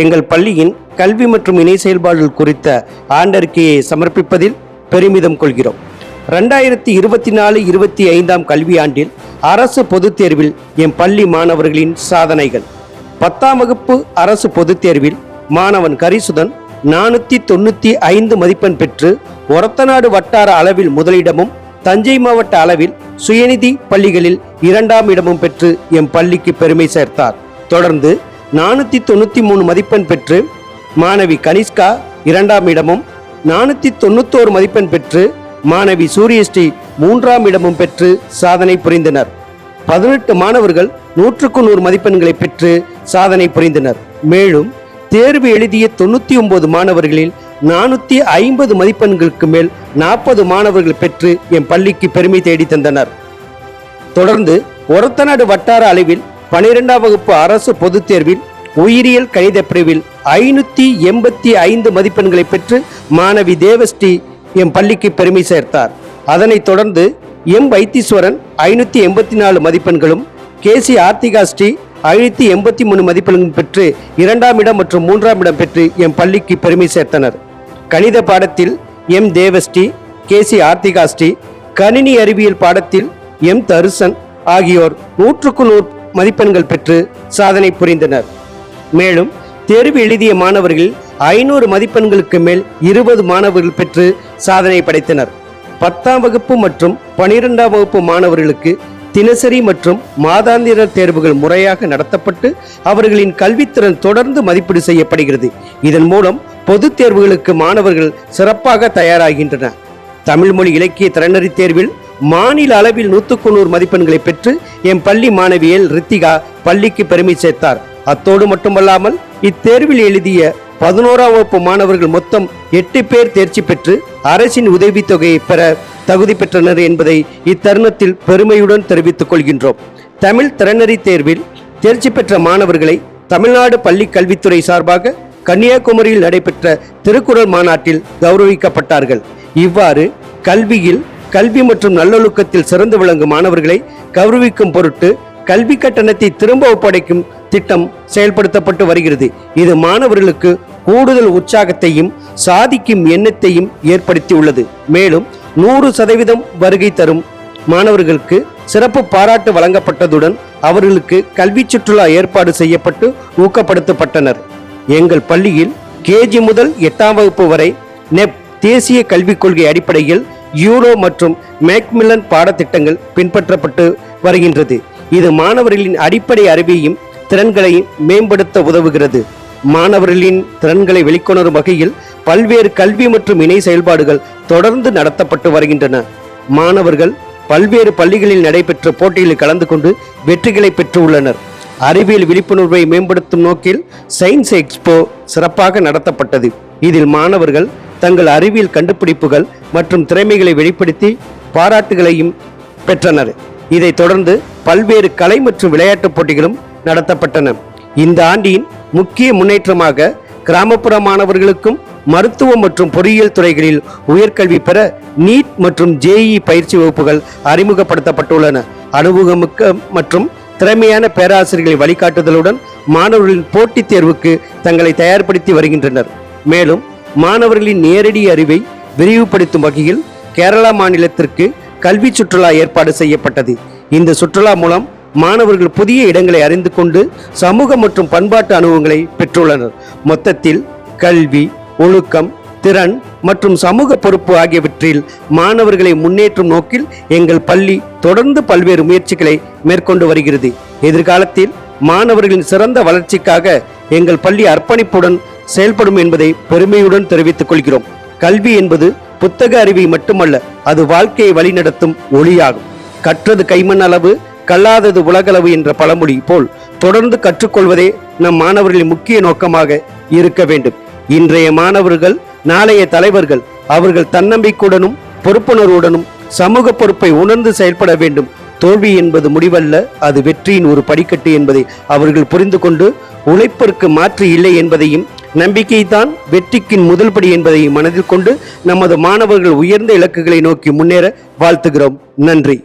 எங்கள் பள்ளியின் கல்வி மற்றும் இணை செயல்பாடுகள் குறித்த ஆண்டறிக்கையை சமர்ப்பிப்பதில் பெருமிதம் கொள்கிறோம். 2024-25 கல்வியாண்டில் அரசு பொதுத் தேர்வில் எம் பள்ளி மாணவர்களின் சாதனைகள். 10ஆம் வகுப்பு அரசு பொதுத் தேர்வில் மாணவன் கரிசுதன் 495 மதிப்பெண் பெற்று ஒரத்தநாடு வட்டார அளவில் முதலிடமும் தஞ்சை மாவட்ட அளவில் சுயநிதி பள்ளிகளில் 2ஆம் இடமும் பெற்று எம் பள்ளிக்கு பெருமை சேர்த்தார். தொடர்ந்து 493 மதிப்பெண் பெற்று மாணவி கனிஷ்கா 2ஆம் இடமும் 491 மதிப்பெண் பெற்று மாணவி சூரியஸ்ரீ 3ஆம் இடமும் பெற்று சாதனை புரிந்தனர். 18 மாணவர்கள் 100க்கு 100 மதிப்பெண்களை பெற்று சாதனை புரிந்தனர். மேலும் தேர்வு எழுதிய 99 மாணவர்களில் 450 மதிப்பெண்களுக்கு மேல் 40 மாணவர்கள் பெற்று என் பள்ளிக்கு பெருமை தேடி தந்தனர். தொடர்ந்து ஒரத்தநாடு வட்டார அளவில் 12ஆம் வகுப்பு அரசு பொதுத் தேர்வில் உயிரியல் கணித பிரிவில் 585 மதிப்பெண்களை பெற்று மாணவி தேவஸ்ரீ எம் பள்ளிக்கு பெருமை சேர்த்தார். அதனைத் தொடர்ந்து எம் வைத்தீஸ்வரன் 584 மதிப்பெண்களும் கேசி ஆர்த்திகா ஸ்ரீ 583 மதிப்பெண்களும் பெற்று 2ஆம் இடம் மற்றும் 3ஆம் இடம் பெற்று எம் பள்ளிக்கு பெருமை சேர்த்தனர். கணித பாடத்தில் எம் தேவஸ்ரீ, கேசி ஆர்த்திகா ஸ்ரீ, கணினி அறிவியல் பாடத்தில் எம் தருசன் ஆகியோர் 100க்கு 100 மதிப்பெண்கள் பெற்று சாதனை புரிந்தனர். மேலும் தேர்வு எழுதிய மாணவர்கள் 500 மதிப்பெண்களுக்கு மேல் 20 மாணவர்கள் பெற்று சாதனை படைத்தனர். 10ஆம் வகுப்பு மற்றும் 12ஆம் வகுப்பு மாணவர்களுக்கு தினசரி மற்றும் மாதாந்திர தேர்வுகள் முறையாக நடத்தப்பட்டு அவர்களின் கல்வித்திறன் தொடர்ந்து மதிப்பீடு செய்யப்படுகிறது. இதன் மூலம் பொதுத் தேர்வுகளுக்கு மாணவர்கள் சிறப்பாக தயாராகின்றனர். தமிழ் மொழி இலக்கிய திறனறி தேர்வில் மாநில அளவில் 100க்கு 100 மதிப்பெண்களை பெற்று என் பள்ளி மாணவியல் ரித்திகா பள்ளிக்கு பெருமை சேர்த்தார். அத்தோடு மட்டுமல்லாமல் இத்தேர்வில் எழுதிய 11ஆம் வகுப்பு மாணவர்கள் மொத்தம் 8 பேர் தேர்ச்சி பெற்று அரசின் உதவித்தொகையை பெற தகுதி பெற்றனர் என்பதை இத்தருணத்தில் பெருமையுடன் தெரிவித்துக் கொள்கின்றோம். தமிழ் திறனறி தேர்வில் தேர்ச்சி பெற்ற மாணவர்களை தமிழ்நாடு பள்ளி கல்வித்துறை சார்பாக கன்னியாகுமரியில் நடைபெற்ற திருக்குறள் மாநாட்டில் கௌரவிக்கப்பட்டார்கள். இவ்வாறு கல்வியில் கல்வி மற்றும் நல்லொழுக்கத்தில் சிறந்து விளங்கும் மாணவர்களை கௌரவிக்கும் பொருட்டு கல்வி கட்டணத்தை திரும்ப ஒப்படைக்கும் திட்டம் செயல்படுத்தப்பட்டு வருகிறது. இது மாணவர்களுக்கு கூடுதல் உற்சாகத்தையும் சாதிக்கும் எண்ணத்தையும் ஏற்படுத்தியுள்ளது. மேலும் 100% வருகை தரும் மாணவர்களுக்கு சிறப்பு பாராட்டு வழங்கப்பட்டதுடன் அவர்களுக்கு கல்வி சுற்றுலா ஏற்பாடு செய்யப்பட்டு ஊக்கப்படுத்தப்பட்டனர். எங்கள் பள்ளியில் கேஜி முதல் 8ஆம் வகுப்பு வரை நெப் தேசிய கல்விக் கொள்கை அடிப்படையில் யூரோ மற்றும் மேக்மில்லன் பாடத்திட்டங்கள் பின்பற்றப்பட்டு வருகின்றது. இது மாணவர்களின் அடிப்படை அறிவையும் திறன்களையும் மேம்படுத்த உதவுகிறது. மாணவர்களின் திறன்களை வெளிக்கொணரும் வகையில் பல்வேறு கல்வி மற்றும் இணை செயல்பாடுகள் தொடர்ந்து நடத்தப்பட்டு வருகின்றன. மாணவர்கள் பல்வேறு பள்ளிகளில் நடைபெற்ற போட்டிகளில் கலந்து கொண்டு வெற்றிகளை பெற்றுள்ளனர். அறிவியல் விழிப்புணர்வை மேம்படுத்தும் நோக்கில் சயின்ஸ் எக்ஸ்போ சிறப்பாக நடத்தப்பட்டது. இதில் மாணவர்கள் தங்கள் அறிவியல் கண்டுபிடிப்புகள் மற்றும் திறமைகளை வெளிப்படுத்தி பாராட்டுகளையும் பெற்றனர். இதைத் தொடர்ந்து பல்வேறு கலை மற்றும் விளையாட்டுப் போட்டிகளும் நடத்தப்பட்டன. இந்த ஆண்டின் முக்கிய முன்னேற்றமாக கிராமப்புற மாணவர்களுக்கும் மருத்துவம் மற்றும் பொறியியல் துறைகளில் உயர்கல்வி பெற நீட் மற்றும் ஜேஇ பயிற்சி வகுப்புகள் அறிமுகப்படுத்தப்பட்டுள்ளன. அனுபவமிக்க மற்றும் திறமையான பேராசிரியர்களை வழிகாட்டுதலுடன் மாணவர்களின் போட்டித் தேர்வுக்கு தங்களை தயார்படுத்தி வருகின்றனர். மேலும் மாணவர்களின் நேரடி அறிவை விரிவுபடுத்தும் வகையில் கேரளா மாநிலத்திற்கு கல்வி சுற்றுலா ஏற்பாடு செய்யப்பட்டது. இந்த சுற்றுலா மூலம் மாணவர்கள் புதிய இடங்களை அறிந்து கொண்டு சமூக மற்றும் பண்பாட்டு அனுபவங்களை பெற்றுள்ளனர். மொத்தத்தில் கல்வி, ஒழுக்கம், திறன் மற்றும் சமூக பொறுப்பு ஆகியவற்றில் மாணவர்களை முன்னேற்றும் நோக்கில் எங்கள் பள்ளி தொடர்ந்து பல்வேறு முயற்சிகளை மேற்கொண்டு வருகிறது. எதிர்காலத்தில் மாணவர்களின் சிறந்த வளர்ச்சிக்காக எங்கள் பள்ளி அர்ப்பணிப்புடன் செயல்படும் என்பதை பெருமையுடன் தெரிவித்துக் கொள்கிறோம். கல்வி என்பது புத்தக அறிவை மட்டுமல்ல, அது வாழ்க்கையை வழிநடத்தும் ஒளியாகும். கற்றது கைமண் அளவு, கல்லாதது உலகளவு என்ற பழமொழி போல் தொடர்ந்து கற்றுக்கொள்வதே நம் மாணவர்களின் முக்கிய நோக்கமாக இருக்க வேண்டும். இன்றைய மாணவர்கள் நாளைய தலைவர்கள். அவர்கள் தன்னம்பிக்கையுடனும் பொறுப்புணர்வுடனும் சமூக பொறுப்பை உணர்ந்து செயல்பட வேண்டும். தோல்வி என்பது முடிவல்ல, அது வெற்றியின் ஒரு படிக்கட்டு என்பதை அவர்கள் புரிந்து கொண்டு உழைப்பிற்கு மாற்று இல்லை என்பதையும், நம்பிக்கை தான் வெற்றிக்கின் முதல் படி என்பதையும் மனதில் கொண்டு நமது மாணவர்கள் உயர்ந்த இலக்குகளை நோக்கி முன்னேற வாழ்த்துகிறோம். நன்றி.